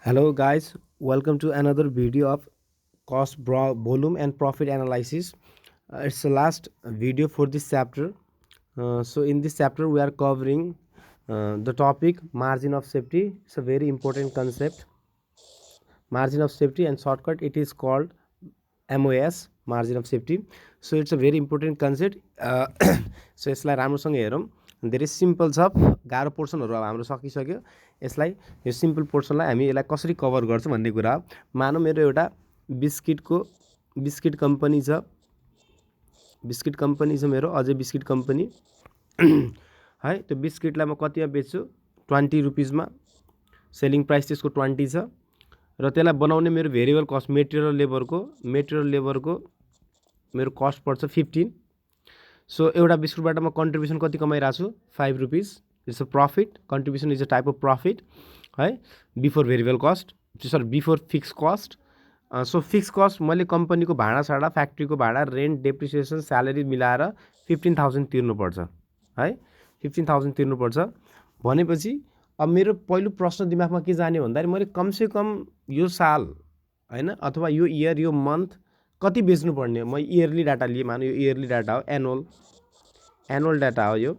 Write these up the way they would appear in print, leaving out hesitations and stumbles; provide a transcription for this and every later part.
Hello guys, welcome to another video of volume and profit analysis. It's the last video for this chapter. So in this chapter we are covering the topic margin of safety. It's a very important concept. Margin of safety and shortcut it is called MOS, margin of safety. So it's a very important concept. So यसलाई राम्रोसँग हेरौँ. धेरै simple छ, गाह्रो पोर्सनहरू अब हाम्रो सकिसक्यो. यसलाई यो सिम्पल पोर्सनलाई हामी यसलाई कसरी कभर गर्छौँ भन्ने कुरा हो. मानौँ मेरो एउटा बिस्किट कम्पनी छ. मेरो अझै बिस्किट कम्पनी है. त्यो बिस्किटलाई म कतिमा बेच्छु? 20 रुपिसमा. सेलिङ प्राइस त्यसको 20 छ र त्यसलाई बनाउने मेरो भेरिएबल कस्ट मेटेरियल लेबरको मेरो कस्ट पर्छ 15. सो एउटा बिस्कुटबाट म कन्ट्रिब्युसन कति कमाइरहेको छु? 5 rupees. It's a profit. Contribution is a type of profit है, before variable cost, before fix cost. So fix cost मैले कम्पनीको भाडासाडा, फ्याक्ट्रीको भाडा, रेन्ट, डेप्रिसिएसन, स्यालेरी मिलाएर 15,000 तिर्नुपर्छ है. 15,000 तिर्नुपर्छ भनेपछि अब मेरो पहिलो प्रश्न दिमागमा के जाने भन्दाखेरि मैले कमसेकम यो साल होइन अथवा यो इयर, यो मन्थ कति बेच्नुपर्ने? म इयरली डाटा लिएँ, मानौँ यो इयरली डाटा हो, एनुअल डाटा हो यो.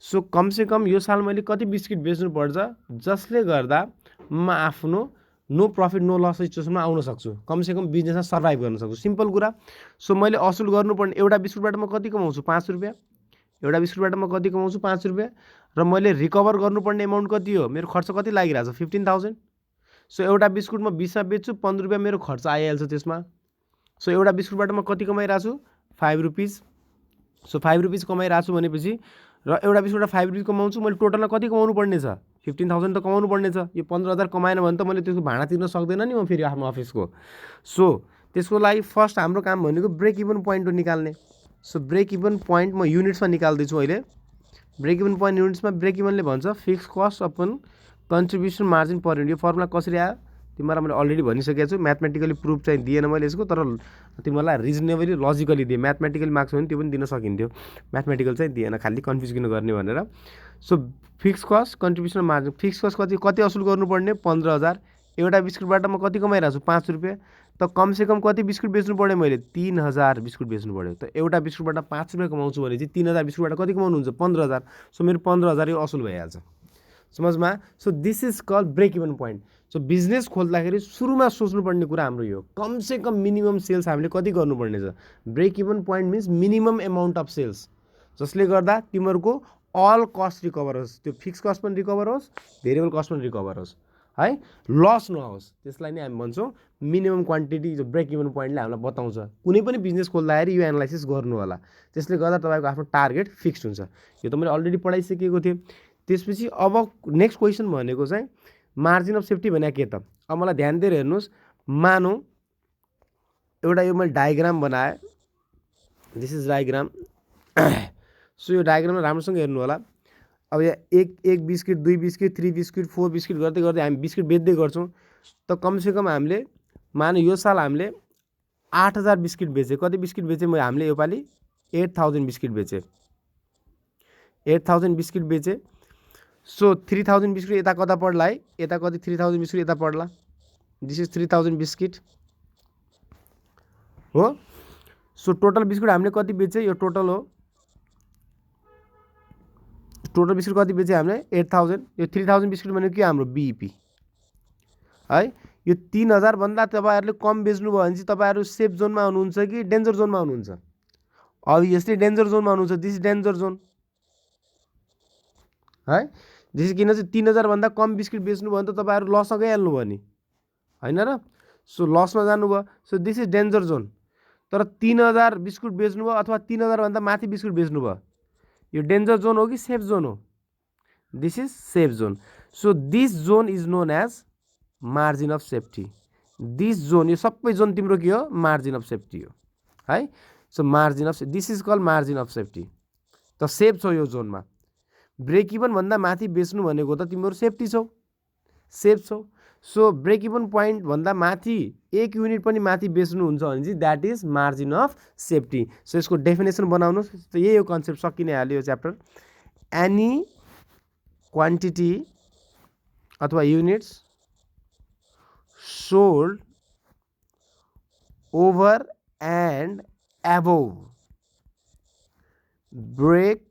सो कमसेकम यो साल मैले कति बिस्किट बेच्नुपर्छ जसले गर्दा म आफ्नो नो प्रफिट नो लस सिचुएसनमा आउन सक्छु, कमसेकम बिजनेसमा सर्भाइभ गर्न सक्छु. सिम्पल कुरा. सो मैले असुल गर्नुपर्ने एउटा बिस्कुटबाट म कति कमाउँछु? 5 रुपियाँ. एउटा बिस्कुटबाट म कति कमाउँछु? 5 रुपियाँ. र मैले रिकभर गर्नुपर्ने एमाउन्ट कति हो? मेरो खर्च कति लागिरहेको छ? 15,000. सो एउटा बिस्कुट म 20मा बेच्छु, 15 रुपियाँ मेरो खर्च आइहाल्छ त्यसमा. सो एउटा बिस्कुटबाट म कति कमाइरहेको छु? 5 रुपिस. सो 5 रुपिस कमाइरहेको छु भनेपछि र एउटा बिस्कुटबाट 5 रुपिस कमाउँछु, मैले टोटलमा कति कमाउनु पर्ने छ? 15,000 त कमाउनु पर्ने छ. यो 15,000 कमाएन भने त मैले त्यसको भाडा तिर्न सक्दैन नि म फेरि आफ्नो अफिसको. सो त्यसको लागि फर्स्ट हाम्रो काम भनेको ब्रेक इभन पोइन्ट निकाल्ने. सो ब्रेक इभन पोइन्ट म युनिट्समा निकाल्दैछु अहिले. ब्रेक इभन पोइन्ट युनिट्समा ब्रेक इभनले भन्छ fix cost upon contribution margin per unit. यो फर्मुला कसरी आयो तिमीलाई मैले अलरेडी भनिसकेको छु. म्याथमेटिकली प्रुफ चाहिँ दिएन मैले यसको, तर तिमीलाई रिजनेबली लजिकली दिएँ. म्याथमेटिकली मार्क्स हो भने त्यो पनि दिन सकिन्थ्यो, म्याथमेटिकल चाहिँ दिएन, खालि कन्फ्युज किन गर्ने भनेर. So fix cost contribution margin, fix cost कति असुल गर्नुपर्ने? 15,000. एउटा बिस्कुटबाट म कति कमाइरहेको छु? 5 रुपियाँ. त कमसेकम कति बिस्कुट बेच्नु पऱ्यो मैले? 3,000 बिस्कुट बेच्नु पऱ्यो. त एउटा बिस्कुटबाट 5 रुपियाँ कमाउँछु भने चाहिँ 3,000 बिस्कुटबाट कति कमाउनु हुन्छ? 15,000. सो मेरो 15,000 यो असुल भइहाल्छ, समझमा. So this is called break even point. So business खोल्दाखेरि सुरुमा सोच्नुपर्ने कुरा हाम्रो यो, कमसेकम मिनिमम सेल्स हामीले कति गर्नुपर्ने छ? Break even point means minimum amount of sales, जसले गर्दा तिमीहरूको अल कस्ट रिकभर होस्. त्यो फिक्स कस्ट पनि रिकभर होस्, भेरिएबल कस्ट पनि रिकभर होस् है, लस नहोस्. त्यसलाई नै हामी भन्छौँ मिनिमम क्वान्टिटी. जो ब्रेक इभन पोइन्टले हामीलाई बताउँछ कुनै पनि बिजनेस खोल्दाखेरि यो एनालाइसिस गर्नु होला. त्यसले गर्दा तपाईँको आफ्नो टार्गेट फिक्स्ड हुन्छ. यो त मैले अलरेडी पढाइसकेको थिएँ. त्यसपछि अब नेक्स्ट क्वेसन भनेको चाहिँ मार्जिन अफ सेफ्टी भनेको के त? अब मलाई ध्यान दिएर हेर्नुहोस्. मानौँ एउटा यो मैले डायग्राम बनाएँ. This is diagram. सो यो डायग्राममा राम्रोसँग हेर्नु होला. अब यहाँ एक बिस्किट, 2 बिस्किट, 3 बिस्किट, 4 बिस्किट गर्दै गर्दै हामी बिस्किट बेच्दै गर्छौँ. त कमसेकम हामीले मानौँ यो साल हामीले 8,000 बिस्किट बेचेँ. कति बिस्किट बेचेँ हामीले योपालि? 8,000 बिस्किट बेचेँ. 8,000 बिस्किट बेचेँ. सो 3,000 बिस्किट यता कता पड्ला है? यता कति? 3,000 बिस्किट यता पड्ला. दिस इज 3,000 बिस्किट हो. सो टोटल बिस्कुट हामीले कति बेचेँ? यो टोटल हो. टोटल बिस्कुट कति बेचेँ हामीले? 8,000. यो 3,000 बिस्कुट भनेको के? हाम्रो बिइपी है. यो 3,000 भन्दा तपाईँहरूले कम बेच्नुभयो भने चाहिँ तपाईँहरू सेफ जोनमा हुनुहुन्छ कि डेन्जर जोनमा हुनुहुन्छ? अभियसली डेन्जर जोनमा हुनुहुन्छ. दिस इज डेन्जर जोन है. जस किन चाहिँ 3,000 भन्दा कम बिस्किट बेच्नुभयो भने त तपाईँहरू लसमा गइहाल्नु भयो नि, होइन र? सो लसमा जानुभयो. So this is danger John. तर 3,000 बिस्कुट बेच्नुभयो अथवा 3,000 भन्दा माथि बिस्कुट बेच्नुभयो, यो डेन्जर जोन हो कि सेफ जोन हो? This is safe zone. So this zone is known as margin of safety. This zone, यो सबै जोन तिम्रो के हो? मार्जिन अफ सेफ्टी हो है. So margin of, this is called margin of safety. त सेफ छौ यो जोनमा. ब्रेक इभन भन्दा माथि बेच्नु भनेको त तिमीहरू सेफ्टी छौ, सेफ छौ. सो ब्रेक इभन पोइन्ट भन्दा माथि 1 युनिट पनि माथि बेच्नुहुन्छ भने चाहिँ that is margin of safety. So यसको डेफिनेसन बनाउनुहोस्. त यही हो कन्सेप्ट, सकिने हाल्यो यो च्याप्टर. एनी क्वान्टिटी अथवा units sold over and above break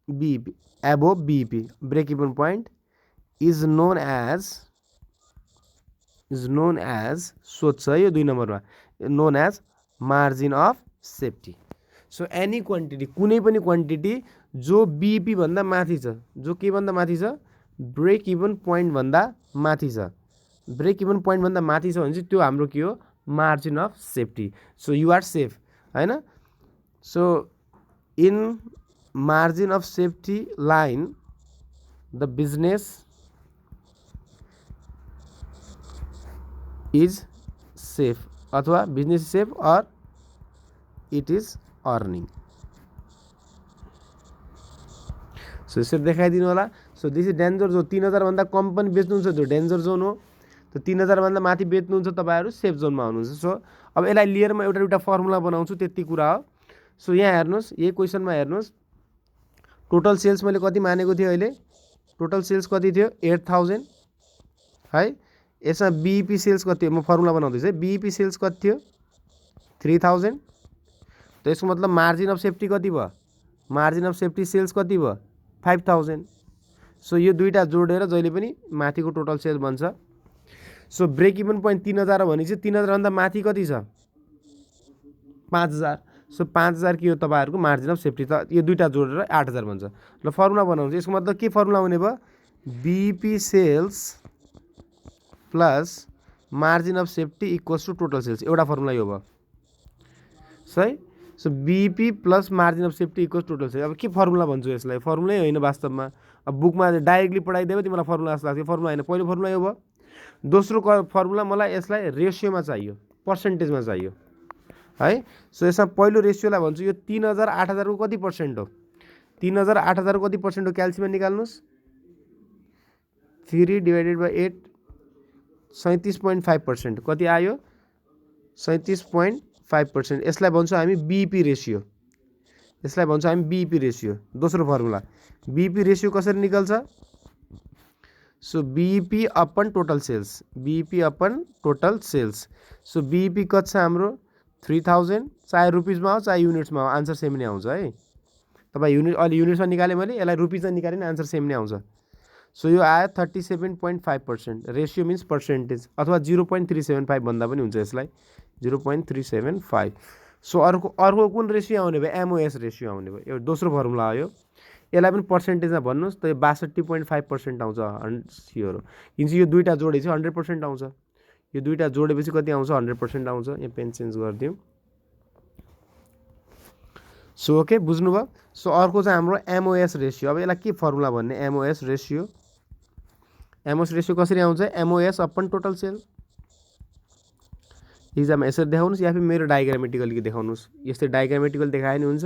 BP above BP break even point is known as सोध्छ यो 2 नम्बरमा known as margin of safety. So any quantity कुनै पनि क्वान्टिटी जो बीपी भन्दा माथि छ, जो के भन्दा माथि छ, ब्रेक इभन पोइन्ट भन्दा माथि छ, ब्रेक इभन पोइन्ट भन्दा माथि छ भने चाहिँ त्यो हाम्रो के हो, margin of safety. So you are safe हैन। So in margin of safety line the business is safe अथवा business safe or it is earning. So यसरी देखाइदिनु होला। So this is danger zone. 3000 भन्दा कम पनि बेच्नुहुन्छ त्यो डेन्जर जोन हो। त्यो 3000 भन्दा माथि बेच्नुहुन्छ तपाईहरु सेफ जोनमा हुनुहुन्छ। सो अब यसलाई लिएर म एउटा फर्मुला बनाउँछु, त्यति कुरा हो। सो यहाँ हेर्नुस्, यही क्वेशनमा हेर्नुस्, टोटल सेल्स मैले कति मानेको थिएँ अहिले, टोटल सेल्स कति थियो 8000 है। यसमा बीईपी सेल्स कति हो, म फर्मुला बनाउँदैछु है। बीईपी सेल्स कति थियो 3000। त यसको मतलब मार्जिन अफ सेफ्टी कति भयो, मार्जिन अफ सेफ्टी सेल्स कति भयो 5000। सो यो दुईटा जोडेर जहिले पनि माथिको टोटल सेल बन्छ। सो ब्रेक इभन पोइन्ट 3000 हो भने चाहिँ 3000 भन्दा माथि कति छ 5000। सो 5000 के हो तपाईहरुको मार्जिन अफ सेफ्टी। त यो दुईटा जोडेर 8000 बन्छ। ल फर्मुला बनाउँछु। यसको मतलब के फर्मुला हुने भयो, BEP sales plus margin of safety equals to total sales. एउटा फर्मुला यो भयो सही। So BEP plus margin of safety equals total sales. अब के फर्मुला भन्छु यसलाई, फर्मुलै होइन वास्तवमा। अब बुकमा डाइरेक्टली पढाइदियो तिमीलाई फर्मुला जस्तो लाग्छ, फर्मुला होइन। पहिलो फर्मुला यो भयो। दोस्रो फर्मुला मलाई यसलाई रेसियोमा चाहियो, पर्सेन्टेजमा चाहियो है। सो यसमा पहिलो रेसियोलाई भन्छु, यो 3000 8000 को कति पर्सेन्ट हो, 3000 8000 को कति पर्सेन्ट हो क्याल्कुलेसनमा निकाल्नुस्। 3 डिवाइडेड बाई 8 37.5% कति आयो 37.5%। यसलाई भन्छौँ हामी बीईपी रेसियो, यसलाई भन्छौँ हामी बीईपी रेसियो। दोस्रो फर्मुला बीईपी रेसियो कसरी निकल्छ, so BEP upon total sales, BEP upon total sales. सो बीईपी कति छ हाम्रो 3000, चाहे रुपिसमा हो चाहे युनिट्समा हो, आन्सर सेम नै आउँछ है। तपाईँ युनिट अलि युनिट्समा निकाले मैले, यसलाई रुपिसमा निकाले नि आन्सर सेम नै आउँछ। सो यो आयो 37.5%। रेसियो मिन्स पर्सेन्टेज, अथवा 0.375 भन्दा पनि हुन्छ यसलाई, 0.375। सो अर्को कुन रेसियो आउने भयो, एमओएस रेसियो आउने भयो। यो दोस्रो फर्मुला हो यो। यसलाई पनि पर्सेन्टेजमा भन्नुहोस् त 62.5% आउँछ स्योर हो। किनकि यो दुईटा जोडेपछि 100% आउँछ। यो दुईटा जोडेपछि कति आउँछ 100% आउँछ। यहाँ पेन चेन्ज गरिदिउँ। सो ओके बुझ्नुभयो। सो अर्को चाहिँ हाम्रो एमओएस रेसियो। अब यसलाई के फर्मुला भन्ने, एमओएस रेसियो। एमओएस रेसियो कसरी आउँछ, एमओएस अपन टोटल सेल। इक्जाममा यसरी देखाउनुहोस् या फिर मेरो डायग्रामेटिकली देखाउनुहोस्। यस्तै डायग्रामेटिकल देखाए नि हुन्छ।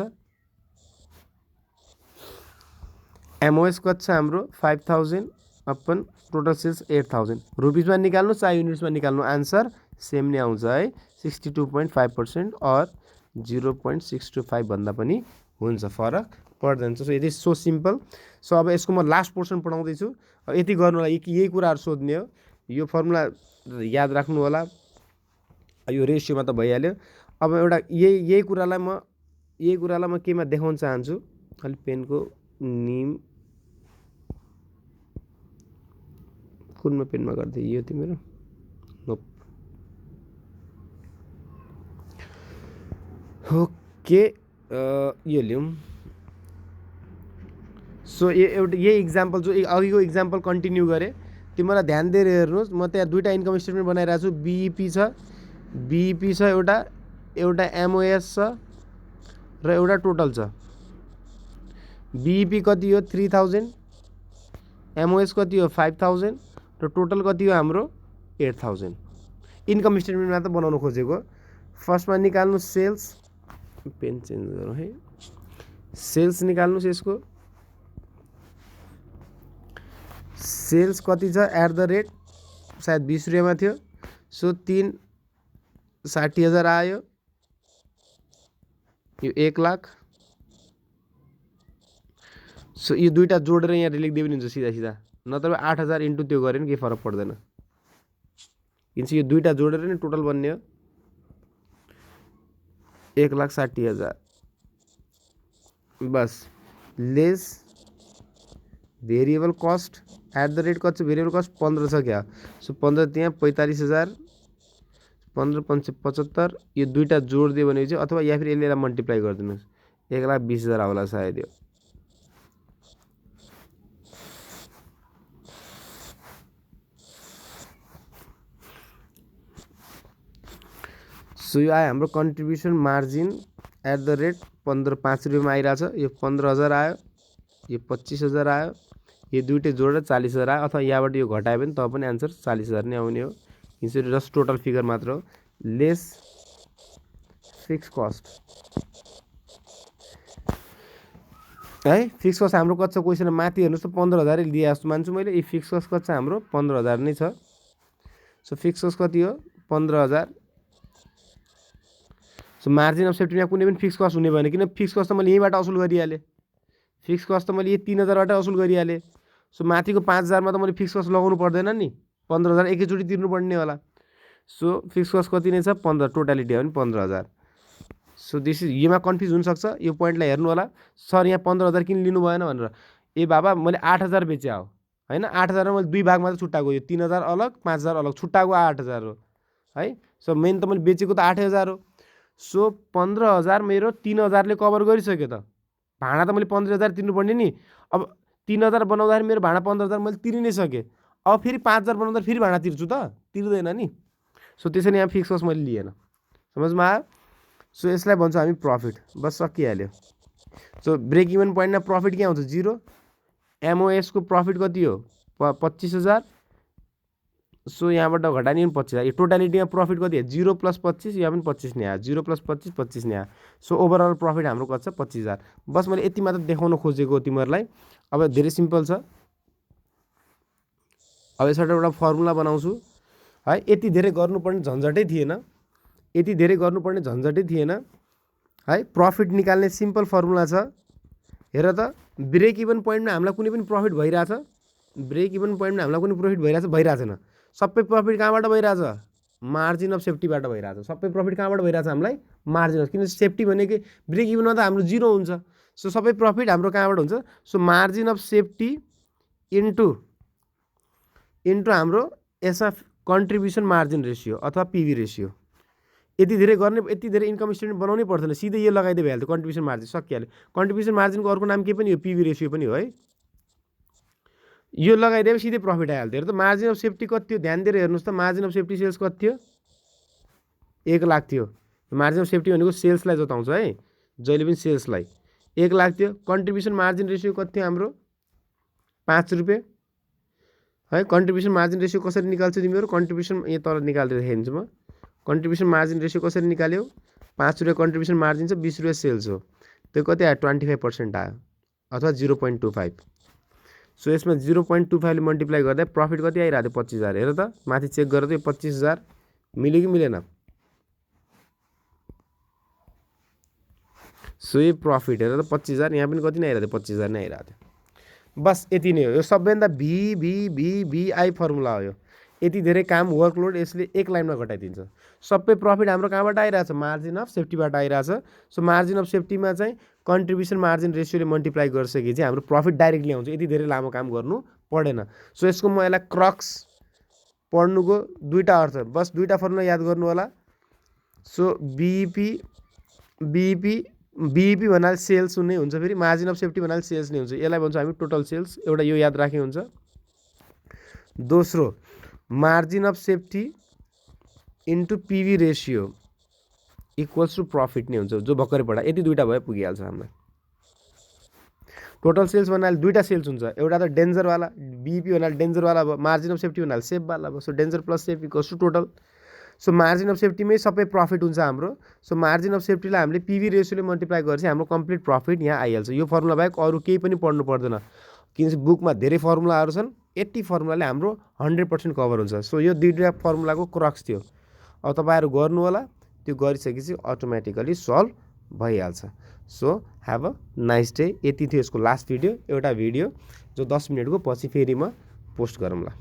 एमओएस कति छ हाम्रो 5000 अपन टोटल सेल्स 8000। रुपिसमा निकाल्नु चाहे युनिट्समा निकाल्नु आन्सर सेम नै आउँछ है, 62.5% और 0.625 भन्दा पनि हुन्छ, फरक पर्दैन। So it is so simple. So अब यसको म लास्ट पोर्सन पढाउँदैछु। यति गर्नुलाई यही कुराहरू सोध्ने हो। यो फर्मुला याद राख्नु होला। यो रेसियोमा त भइहाल्यो। अब एउटा यही कुरालाई म केमा देखाउन चाहन्छु, अलि पेनको निम कुनमा पेनमा गर्दै यो तिम्रो नोप। ओके यो लिउँ। सो एउटा यही इक्जाम्पल जो अघिको इक्जाम्पल कन्टिन्यू गरेँ, तिमीलाई ध्यान दिएर हेर्नुहोस्। म त्यहाँ दुईवटा इन्कम स्टेटमेन्ट बनाइरहेको छु। बीईपी छ एउटा एमओएस छ र एउटा टोटल छ। बीईपी कति हो 3000, एमओएस कति हो 5000 र टोटल कति हो हाम्रो 8000। इन्कम स्टेटमेन्टमा त बनाउन खोजेको। फर्स्टमा निकाल्नु सेल्स, पेन चेन्ज गरौँ है, सेल्स निकाल्नुहोस्। यसको सेल्स कति छ एट द रेट सायद 20 रुपियाँमा थियो। सो 3,60,000 आयो, यो 1 लाख। सो यो दुईटा जोडेर यहाँ लेखिदियो पनि हुन्छ सिधा, नत्र 8000 इन्टु त्यो गऱ्यो नि केही फरक पर्दैन। किनकि यो दुईटा जोडेर नै टोटल बन्ने हो 1,60,000 बस less variable cost at the rate कति छ भेरिएबल कस्ट 15 छ क्या सो 15 त्यहाँ 45,000 15 5 75 यो दुईटा जोडिदियो भने चाहिँ अथवा या फिर यसले मल्टिप्लाई गरिदिनुहोस् 1,20,000 आउला सायद यो सो यो आयो हाम्रो contribution margin at the rate 5 रुपियाँमा आइरहेछ यो 15,000 आयो यो 25,000 आयो यो दुईटै जोडेर 40,000 आयो अथवा यहाँबाट यो घटायो भने तब पनि आन्सर 40,000 नै आउने हो किनकि जस्ट टोटल फिगर मात्र हो लेस फिक्स कस्ट है फिक्स कस्ट हाम्रो कति छ क्वेसन माथि हेर्नुहोस् त 15,000 दिए जस्तो मान्छु मैले यो फिक्स कस्ट कति छ हाम्रो 15,000 नै छ सो फिक्स कस्ट कति हो 15,000 सो मार्जिन अफ सेफ्टीमा कुनै पनि फिक्स कस्ट हुने भएन किन फिक्स कस्ट त मैले यहीँबाट असुल गरिहालेँ फिक्स कस्ट त मैले यही 3,000बाट असुल गरिहालेँ सो माथिको 5,000मा त मैले फिक्स कस्ट लगाउनु पर्दैन नि 15,000 एकैचोटि तिर्नुपर्ने होला सो फिक्स कस्ट कति नै छ 15 टोटालिटी हो भने 15,000 so this is Yoma confuse हुनसक्छ यो पोइन्टलाई हेर्नु होला सर यहाँ 15,000 किन लिनु भएन भनेर ए बाबा मैले 8,000 बेचे हो होइन 8,000 मैले दुई भागमा त छुट्टाएको यो 3,000 अलग 5,000 अलग छुट्टाएको 8,000 हो है सो मेन त मैले बेचेको त 8,000 हो सो 15,000 मेरो 3,000ले कभर गरिसक्यो त भाडा त मैले 15,000 तिर्नुपर्ने नि अब 3,000 बनाउँदाखेरि मेरो भाडा 15,000 मैले तिरि नै सकेँ अब फेरि 5,000 बनाउँदा फेरि भाडा तिर्छु त तिर्दैन नि सो त्यसैले यहाँ फिक्स कस्ट मैले लिएन समझमा आयो सो यसलाई भन्छौँ हामी प्रफिट बस सकिहाल्यो सो ब्रेक इभन पोइन्टमा प्रफिट के आउँछ 0 एमओएसको प्रफिट कति हो 25,000 सो यहाँबाट घटानी पनि 25,000 यो टोटालिटीमा प्रफिट कति हो 0 + 25 यहाँ पनि 25 नै आयो 0 + 25 25 नै आयो सो ओभरअल प्रफिट हाम्रो कति छ 25,000 बस मैले यति मात्र देखाउन खोजेको तिमीहरूलाई अब धेरै सिम्पल छ अब यसबाट एउटा फर्मुला बनाउँछु है यति धेरै गर्नुपर्ने झन्झटै थिएन यति धेरै गर्नुपर्ने झन्झटै थिएन है प्रफिट निकाल्ने सिम्पल फर्मुला छ हेर त ब्रेक इभन पोइन्टमा हामीलाई कुनै पनि प्रफिट भइरहेछ ब्रेक इभन पोइन्टमा हामीलाई कुनै प्रफिट भइरहेछन सबै प्रफिट कहाँबाट भइरहेछ मार्जिन अफ सेफ्टीबाट भइरहेछ सबै प्रफिट कहाँबाट भइरहेछ हामीलाई मार्जिन अफ किन सेफ्टी भनेको ब्रेक इभनमा त हाम्रो 0 हुन्छ सो सबै प्रफिट हाम्रो कहाँबाट हुन्छ so margin of safety into हाम्रो एसएफ कन्ट्रिब्युसन मार्जिन रेसियो अथवा पीवी रेसियो यति धेरै गर्ने यति धेरै इन्कम स्टेटमेन्ट बनाउनै पर्दैन सिधै यो लगाइदिए भइहाल्थ्यो कन्ट्रिब्युसन मार्जिन सकिहाल्यो कन्ट्रिब्युसन मार्जिनको अर्को नाम के पनि हो पीवी रेसियो पनि हो है यो लगाइदिए सिधै प्रफिट आइहाल्थ्यो हेर त मार्जिन अफ सेफ्टी कति थियो ध्यान दिएर हेर्नुहोस् त मार्जिन अफ सेफ्टी सेल्स कति थियो 1 लाख थियो मार्जिन अफ सेफ्टी भनेको सेल्सलाई जताउँछ है जहिले पनि सेल्सलाई 1 लाख थियो कन्ट्रिब्युसन मार्जिन रेसियो कति थियो हाम्रो 5 रुपियाँ है कन्ट्रिब्युसन मार्जिन रेसियो कसरी निकाल्छौ तिमीहरू कन्ट्रिब्युसन यहाँ तल निकालेर देखाइदिन्छु म कन्ट्रिब्युसन मार्जिन रेसियो कसरी निकाल्यौ 5 रुपियाँ कन्ट्रिब्युसन मार्जिन छ 20 रुपियाँ सेल्स हो त्यो कति आयो 25% आयो अथवा 0.25 सो यसमा 0.25 ले मल्टिप्लाई गर्दा प्रफिट कति आइरहेको थियो 25,000 हेर त माथि चेक गरेर त्यो 25,000 मिल्यो कि मिलेन सो यो प्रफिट हेर त 25,000 यहाँ पनि कति नै आइरहेको थियो 25,000 नै आइरहेको थियो बस यति नै हो यो सबैभन्दा VI फर्मुला हो यो यति धेरै काम वर्कलोड यसले एक लाइनमा घटाइदिन्छ सबै प्रफिट हाम्रो कहाँबाट आइरहेछ मार्जिन अफ सेफ्टीबाट आइरहेछ सो मार्जिन अफ सेफ्टीमा चाहिँ कन्ट्रिब्युसन मार्जिन रेसियोले मल्टिप्लाई गरिसकेपछि हाम्रो प्रफिट डाइरेक्टली आउँछ यति धेरै लामो काम गर्नु पर्दैन सो यसको म यसलाई क्रक्स पढ्नुको दुईटा अर्थ बस दुईटा फर्मुला याद गर्नु होला सो बीईपी भन्नाले सेल्स नै हुन्छ फेरि मार्जिन अफ सेफ्टी भन्नाले सेल्स नै हुन्छ यसलाई भन्छौँ हामी टोटल सेल्स एउटा यो याद राखे हुन्छ दोस्रो margin of safety into PV ratio equals to profit नै हुन्छ जो भर्खरै पढा यति दुईटा भए पुगिहाल्छ हामीलाई टोटल सेल्स भन्नाले दुईटा सेल्स हुन्छ एउटा त डेन्जरवाला बीईपी भन्नाले डेन्जरवाला भयो मार्जिन अफ सेफ्टी भन्नाले सेफवाला भयो so danger plus safe equals to total so margin of सेफ्टीमै सबै प्रफिट हुन्छ हाम्रो सो मार्जिन अफ सेफ्टीलाई हामीले पीवी रेसियोले मल्टिप्लाई गरेपछि हाम्रो कम्प्लिट प्रफिट यहाँ आइहाल्छ यो फर्मुला बाहेक अरू केही पनि पढ्नु पर्दैन किनकि बुकमा धेरै फर्मुलाहरू छन् यति फर्मुलाले हाम्रो 100% कभर हुन्छ सो यो दुईटा फर्मुलाको क्रक्स थियो अब तपाईँहरू गर्नु होला त्यो गरिसकेपछि अटोमेटिकली सल्भ भइहाल्छ so have a nice day यति थियो यसको लास्ट भिडियो एउटा भिडियो जो 10 मिनटको पछि फेरि म पोस्ट गरौँला